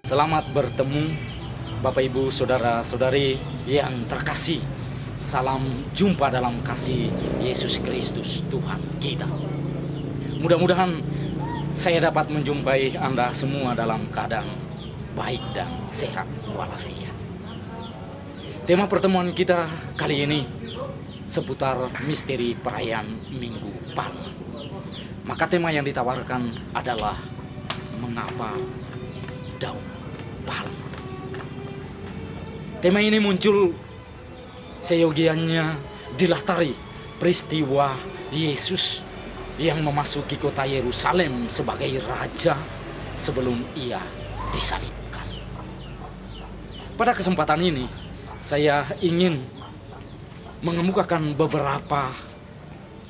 Selamat bertemu Bapak Ibu Saudara-saudari yang terkasih. Salam jumpa dalam kasih Yesus Kristus Tuhan kita. Mudah-mudahan saya dapat menjumpai Anda semua dalam keadaan baik dan sehat walafiat. Tema pertemuan kita kali ini seputar misteri perayaan Minggu Palma. Maka tema yang ditawarkan adalah mengapa daun palma. Tema ini muncul seyogianya dilatari peristiwa Yesus yang memasuki kota Yerusalem sebagai raja sebelum ia disalibkan. Pada kesempatan ini saya ingin mengemukakan beberapa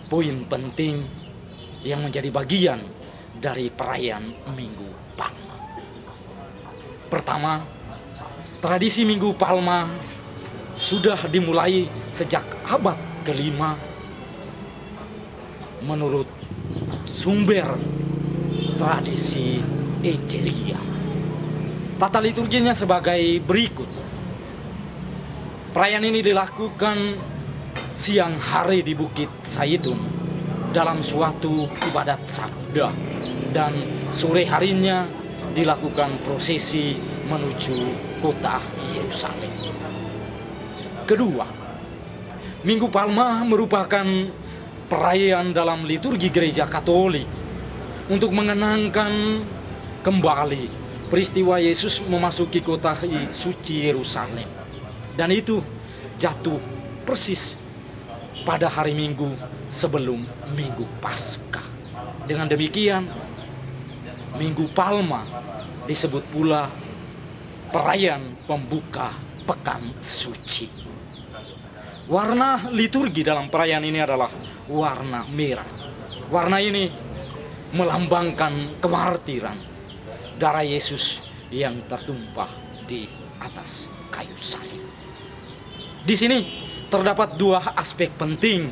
poin penting yang menjadi bagian dari perayaan Minggu Palma. Pertama, tradisi Minggu Palma sudah dimulai sejak abad ke-5 menurut sumber tradisi Egeria. Tata liturginya sebagai berikut. Perayaan ini dilakukan siang hari di Bukit Saidun dalam suatu ibadat sabda, dan sore harinya dilakukan prosesi menuju kota Yerusalem. Kedua, Minggu Palma merupakan perayaan dalam liturgi gereja Katolik untuk mengenangkan kembali peristiwa Yesus memasuki kota suci Yerusalem, dan itu jatuh persis pada hari Minggu sebelum Minggu Paskah. Dengan demikian, Minggu Palma disebut pula perayaan pembuka Pekan Suci. Warna liturgi dalam perayaan ini adalah warna merah. Warna ini melambangkan kemartiran darah Yesus yang tertumpah di atas kayu salib. Di sini terdapat dua aspek penting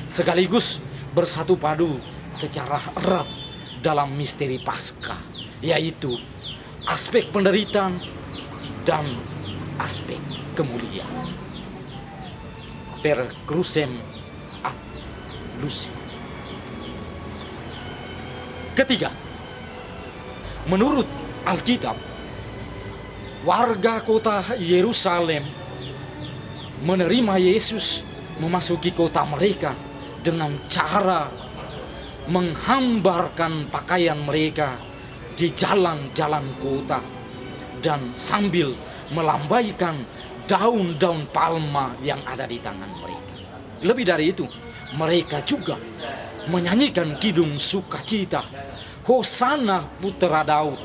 sekaligus bersatu padu secara erat dalam misteri Paskah, yaitu aspek penderitaan dan aspek kemuliaan. Per crucem ad lucem. Ketiga, menurut Alkitab, warga kota Yerusalem menerima Yesus memasuki kota mereka dengan cara menghambarkan pakaian mereka di jalan-jalan kota dan sambil melambaikan daun-daun palma yang ada di tangan mereka. Lebih dari itu, mereka juga menyanyikan kidung sukacita, Hosana Putra Daud,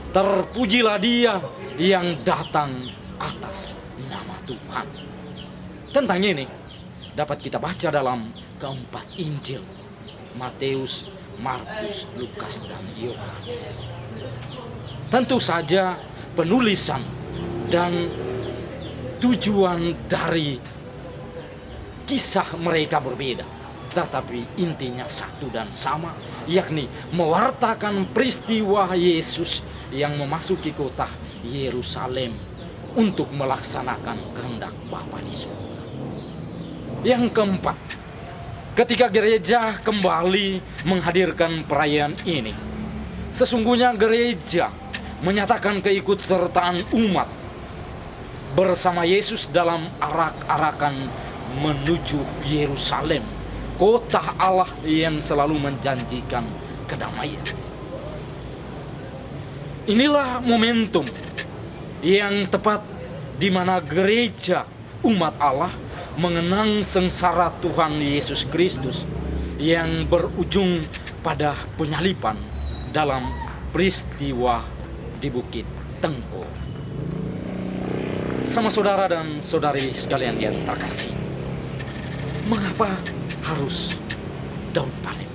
terpujilah dia yang datang atas nama Tuhan. Tentang ini dapat kita baca dalam keempat Injil, Matius, Markus, Lukas, dan Yohanes. Tentu saja penulisan dan tujuan dari kisah mereka berbeda, tetapi intinya satu dan sama, yakni mewartakan peristiwa Yesus yang memasuki kota Yerusalem untuk melaksanakan kehendak Bapa di surga. Yang keempat, ketika gereja kembali menghadirkan perayaan ini, sesungguhnya gereja menyatakan keikutsertaan umat bersama Yesus dalam arak-arakan menuju Yerusalem, kota Allah yang selalu menjanjikan kedamaian. Inilah momentum yang tepat di mana gereja umat Allah mengenang sengsara Tuhan Yesus Kristus yang berujung pada penyaliban dalam peristiwa di Bukit Tengko. Sama saudara dan saudari sekalian yang terkasih, mengapa harus daun palem?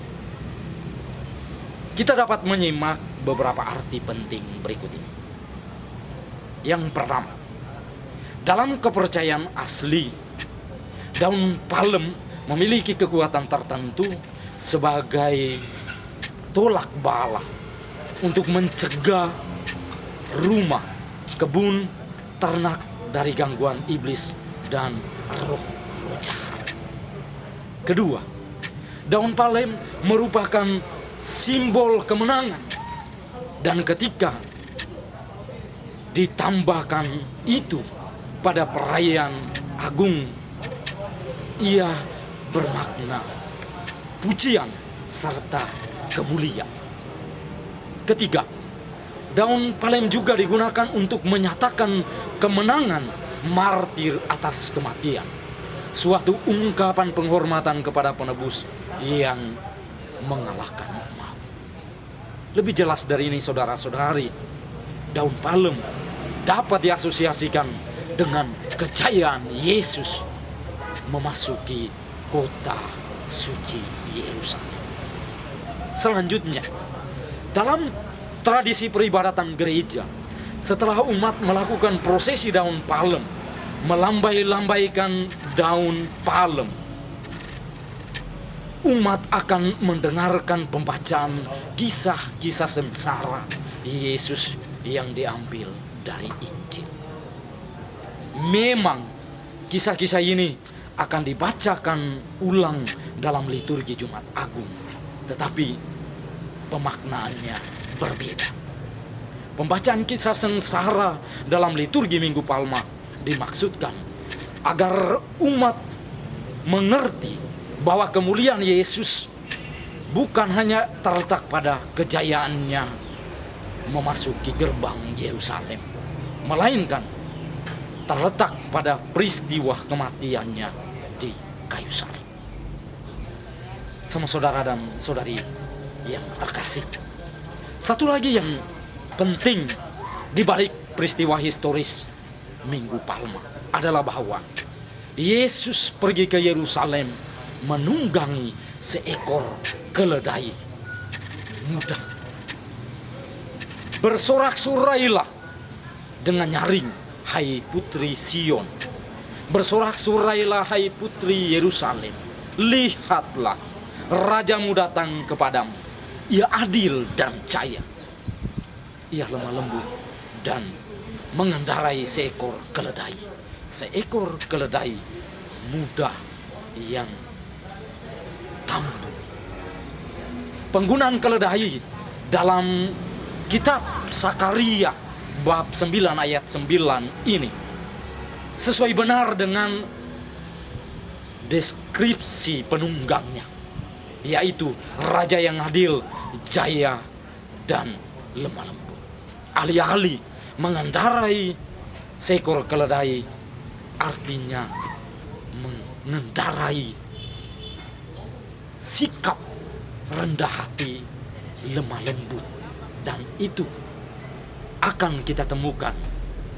Kita dapat menyimak beberapa arti penting berikut ini. Yang pertama, dalam kepercayaan asli, daun palem memiliki kekuatan tertentu sebagai tolak bala untuk mencegah rumah kebun, ternak dari gangguan iblis dan roh-roh jahat. Kedua, daun palem merupakan simbol kemenangan. Dan ketika ditambahkan itu pada perayaan agung, ia bermakna pujian serta kemuliaan. Ketiga, daun palem juga digunakan untuk menyatakan kemenangan martir atas kematian. Suatu ungkapan penghormatan kepada penebus yang mengalahkan maut. Lebih jelas dari ini saudara-saudari, daun palem dapat diasosiasikan dengan kejayaan Yesus memasuki kota suci Yerusalem. Selanjutnya, dalam tradisi peribadatan gereja, setelah umat melakukan prosesi daun palem, melambai-lambaikan daun palem, umat akan mendengarkan pembacaan kisah-kisah sengsara Yesus yang diambil dari Injil. Memang kisah-kisah ini akan dibacakan ulang dalam liturgi Jumat Agung, tetapi pemaknaannya berbeda. Pembacaan kisah sengsara dalam liturgi Minggu Palma dimaksudkan agar umat mengerti bahwa kemuliaan Yesus bukan hanya terletak pada kejayaannya memasuki gerbang Yerusalem, melainkan terletak pada peristiwa kematiannya di kayu salib. Sama saudara dan saudari yang terkasih, satu lagi yang penting di balik peristiwa historis Minggu Palma adalah bahwa Yesus pergi ke Yerusalem menunggangi seekor keledai muda. Bersorak-sorailah dengan nyaring, hai putri Sion. Bersorak-sorailah, hai putri Yerusalem. Lihatlah, rajamu datang kepadamu. Ia adil dan jaya. Ia lemah lembut dan mengendarai seekor keledai. Seekor keledai muda yang tambun. Penggunaan keledai dalam kitab Sakaria bab 9 ayat 9 ini sesuai benar dengan deskripsi penunggangnya, yaitu raja yang adil, jaya, dan lemah lembut. Alih-alih mengendarai seekor keledai, artinya mengendarai sikap rendah hati, lemah lembut, dan itu akan kita temukan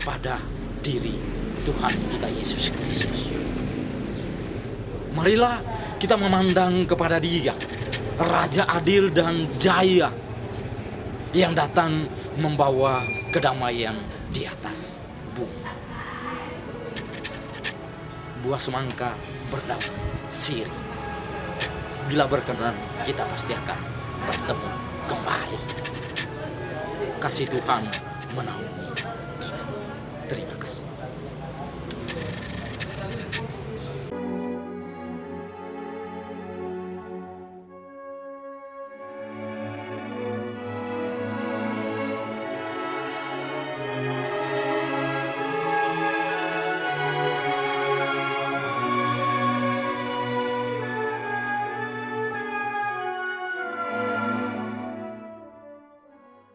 pada diri Tuhan kita Yesus Kristus. Marilah kita memandang kepada Dia, Raja adil dan jaya, yang datang membawa kedamaian di atas bumi. Buah semangka berdaun sirih. Bila berkenan, kita pasti akan bertemu kembali. Kasih Tuhan menaungi.